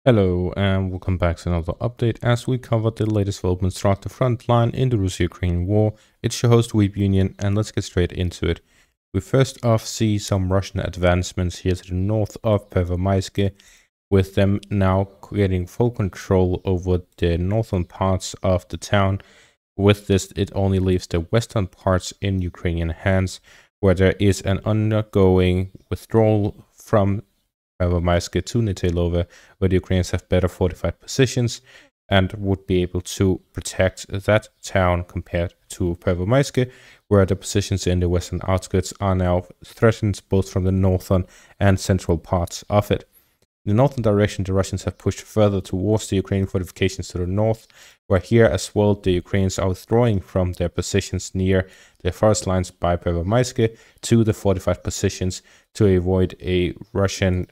Hello and welcome back to another update as we cover the latest developments throughout the front line in the Russia-Ukraine war. It's your host Weeb Union and let's get straight into it. We first off see some Russian advancements here to the north of Pervomaiske, with them now getting full control over the northern parts of the town. With this, it only leaves the western parts in Ukrainian hands, where there is an ongoing withdrawal from Pervomaiske to Nitelova, where the Ukrainians have better fortified positions and would be able to protect that town compared to Pervomaiske, where the positions in the western outskirts are now threatened both from the northern and central parts of it. In the northern direction, the Russians have pushed further towards the Ukrainian fortifications to the north, where here as well the Ukrainians are withdrawing from their positions near the forest lines by Pervomaiske to the fortified positions to avoid a Russian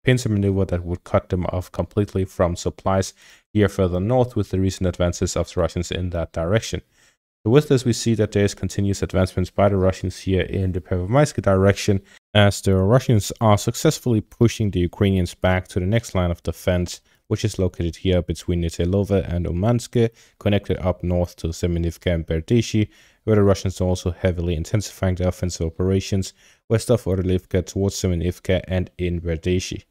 pincer maneuver that would cut them off completely from supplies here further north with the recent advances of the Russians in that direction. So with this, we see that there is continuous advancements by the Russians here in the Pervomaiske direction, as the Russians are successfully pushing the Ukrainians back to the next line of defense, which is located here between Nitelova and Umanske, connected up north to Semenivka and Berdishi, where the Russians are also heavily intensifying their offensive operations west of Orlivka towards Semenivka and in Berdishi.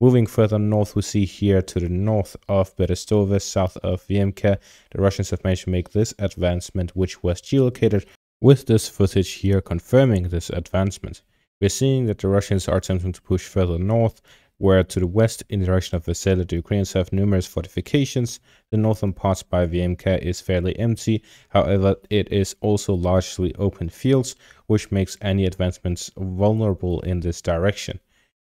Moving further north, we see here to the north of Berestove, south of Vyemka, the Russians have managed to make this advancement, which was geolocated, with this footage here confirming this advancement. We're seeing that the Russians are attempting to push further north, where to the west in the direction of Vesela, the Ukrainians have numerous fortifications. The northern parts by Vyemka is fairly empty, however it is also largely open fields, which makes any advancements vulnerable in this direction.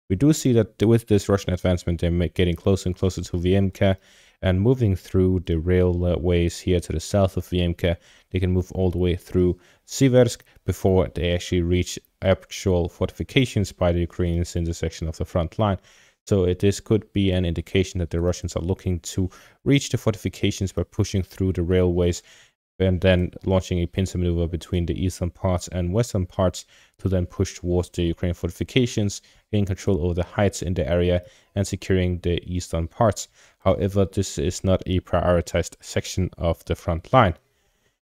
We do see that with this Russian advancement, they're getting closer and closer to Vyemka and moving through the railways here to the south of Vyemka. They can move all the way through Siversk before they actually reach actual fortifications by the Ukrainians in the section of the front line. So this could be an indication that the Russians are looking to reach the fortifications by pushing through the railways and then launching a pincer maneuver between the eastern parts and western parts to then push towards the Ukrainian fortifications, gaining control over the heights in the area and securing the eastern parts. However, this is not a prioritized section of the front line.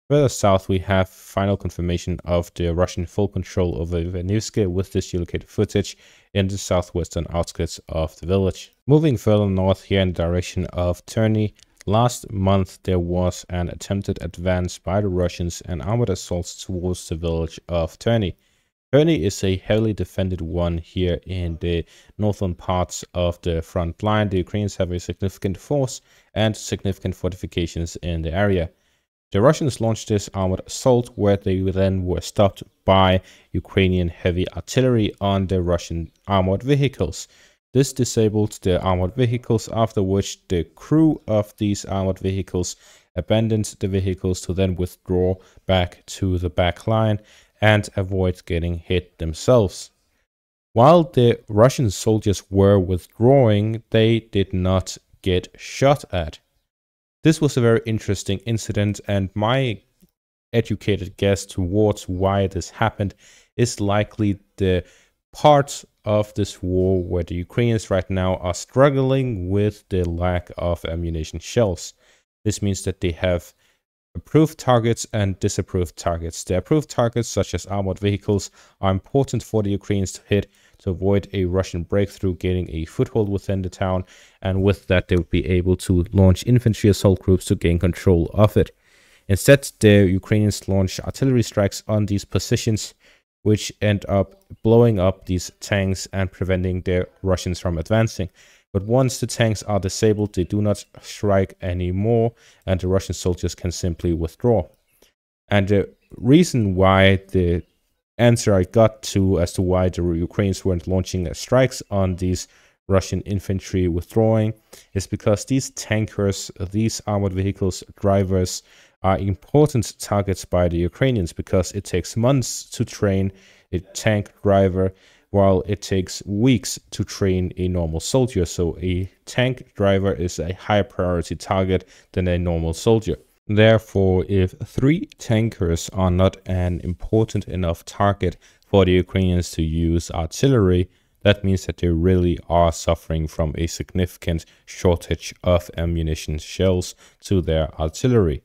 Further south, we have final confirmation of the Russian full control over Venivske with this geolocated footage in the southwestern outskirts of the village. Moving further north here in the direction of Terny, last month there was an attempted advance by the Russians and armored assaults towards the village of Terny. Terny is a heavily defended one here in the northern parts of the front line. The Ukrainians have a significant force and significant fortifications in the area. The Russians launched this armored assault, where they then were stopped by Ukrainian heavy artillery on the Russian armored vehicles. This disabled the armored vehicles, after which the crew of these armored vehicles abandoned the vehicles to then withdraw back to the back line and avoid getting hit themselves. While the Russian soldiers were withdrawing, they did not get shot at. This was a very interesting incident, and my educated guess towards why this happened is likely the part of this war where the Ukrainians right now are struggling with the lack of ammunition shells. This means that they have approved targets and disapproved targets. The approved targets, such as armored vehicles, are important for the Ukrainians to hit to avoid a Russian breakthrough gaining a foothold within the town, and with that they would be able to launch infantry assault groups to gain control of it. Instead, the Ukrainians launch artillery strikes on these positions, which end up blowing up these tanks and preventing the Russians from advancing. But once the tanks are disabled, they do not strike anymore, and the Russian soldiers can simply withdraw. And the reason why the answer I got to as to why the Ukrainians weren't launching strikes on these Russian infantry withdrawing is because these tankers, these armored vehicles drivers, are important targets by the Ukrainians, because it takes months to train a tank driver while it takes weeks to train a normal soldier. So a tank driver is a higher priority target than a normal soldier. Therefore, if 3 tankers are not an important enough target for the Ukrainians to use artillery, That means that they really are suffering from a significant shortage of ammunition shells to their artillery.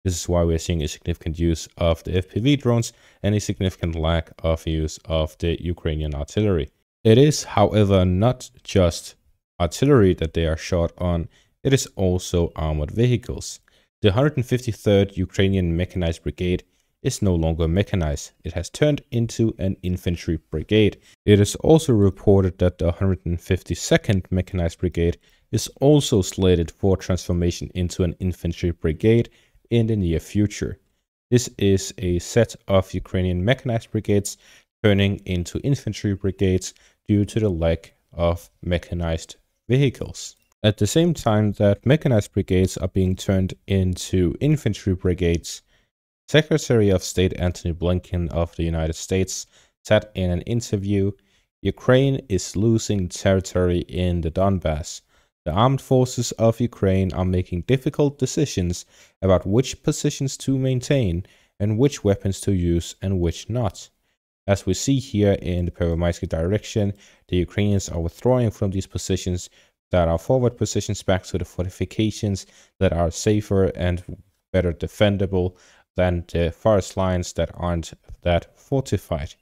This is why we're seeing a significant use of the FPV drones and a significant lack of use of the Ukrainian artillery. It is, however, not just artillery that they are short on, it is also armored vehicles. The 153rd Ukrainian Mechanized Brigade is no longer mechanized. It has turned into an infantry brigade. It is also reported that the 152nd Mechanized Brigade is also slated for transformation into an infantry brigade in the near future. This is a set of Ukrainian mechanized brigades turning into infantry brigades due to the lack of mechanized vehicles. At the same time that mechanized brigades are being turned into infantry brigades, Secretary of State Antony Blinken of the United States said in an interview, "Ukraine is losing territory in the Donbass. The armed forces of Ukraine are making difficult decisions about which positions to maintain and which weapons to use and which not." As we see here in the Pervomaisky direction, the Ukrainians are withdrawing from these positions that are forward positions back to the fortifications that are safer and better defendable than the forest lines that aren't that fortified.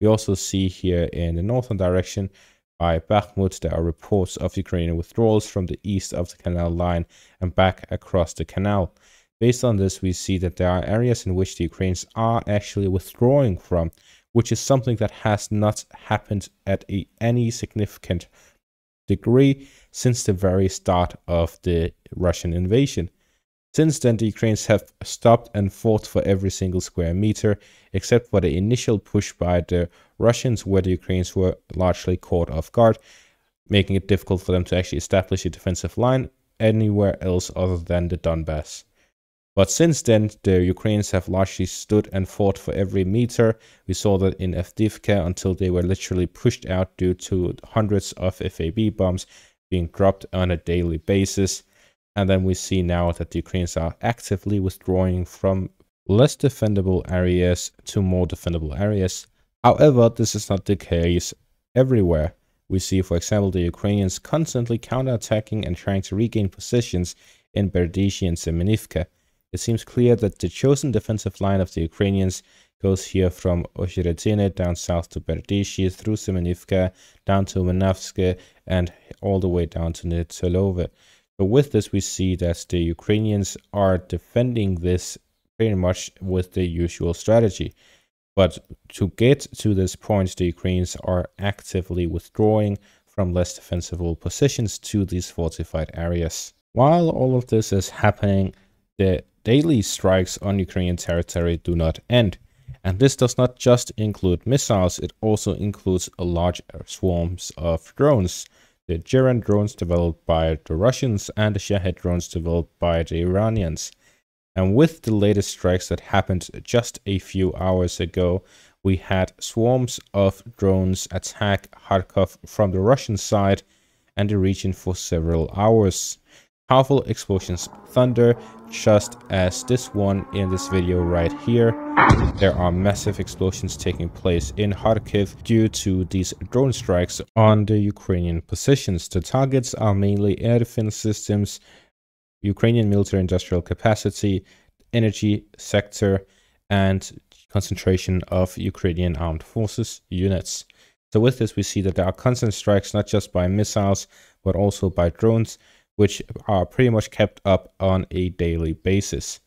We also see here in the northern direction by Bmud, there are reports of Ukrainian withdrawals from the east of the canal line and back across the canal. Based on this, we see that there are areas in which the Ukrainians are actually withdrawing from, which is something that has not happened at any significant degree since the very start of the Russian invasion. Since then, the Ukrainians have stopped and fought for every single square meter, except for the initial push by the Russians, where the Ukrainians were largely caught off guard, making it difficult for them to actually establish a defensive line anywhere else other than the Donbass. But since then, the Ukrainians have largely stood and fought for every meter. We saw that in Avdiivka until they were literally pushed out due to hundreds of FAB bombs being dropped on a daily basis. And then we see now that the Ukrainians are actively withdrawing from less defendable areas to more defendable areas. However, this is not the case everywhere. We see, for example, the Ukrainians constantly counterattacking and trying to regain positions in Berdyshi and Semenivka. It seems clear that the chosen defensive line of the Ukrainians goes here from Ozheretine down south to Berdyshi, through Semenivka, down to Menavske, and all the way down to Nitsilove. So with this, we see that the Ukrainians are defending this pretty much with the usual strategy. But to get to this point, the Ukrainians are actively withdrawing from less defensible positions to these fortified areas. While all of this is happening, the daily strikes on Ukrainian territory do not end. And this does not just include missiles, it also includes a large swarms of drones. The Jiran drones developed by the Russians and the Shahed drones developed by the Iranians. And with the latest strikes that happened just a few hours ago, we had swarms of drones attack Kharkov from the Russian side and the region for several hours. Powerful explosions, thunder, just as this one in this video right here. There are massive explosions taking place in Kharkiv due to these drone strikes on the Ukrainian positions. The targets are mainly air defense systems, Ukrainian military industrial capacity, energy sector, and concentration of Ukrainian armed forces units. So with this, we see that there are constant strikes, not just by missiles, but also by drones, which are pretty much kept up on a daily basis.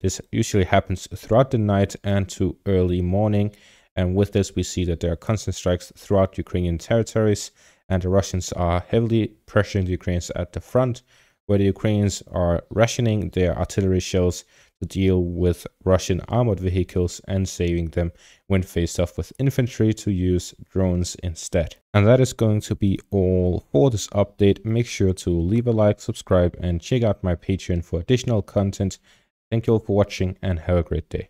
This usually happens throughout the night and to early morning. And with this, we see that there are constant strikes throughout Ukrainian territories, and the Russians are heavily pressuring the Ukrainians at the front, where the Ukrainians are rationing their artillery shells to deal with Russian armored vehicles and saving them when faced off with infantry to use drones instead. And that is going to be all for this update. Make sure to leave a like, subscribe, and check out my Patreon for additional content. Thank you all for watching and have a great day.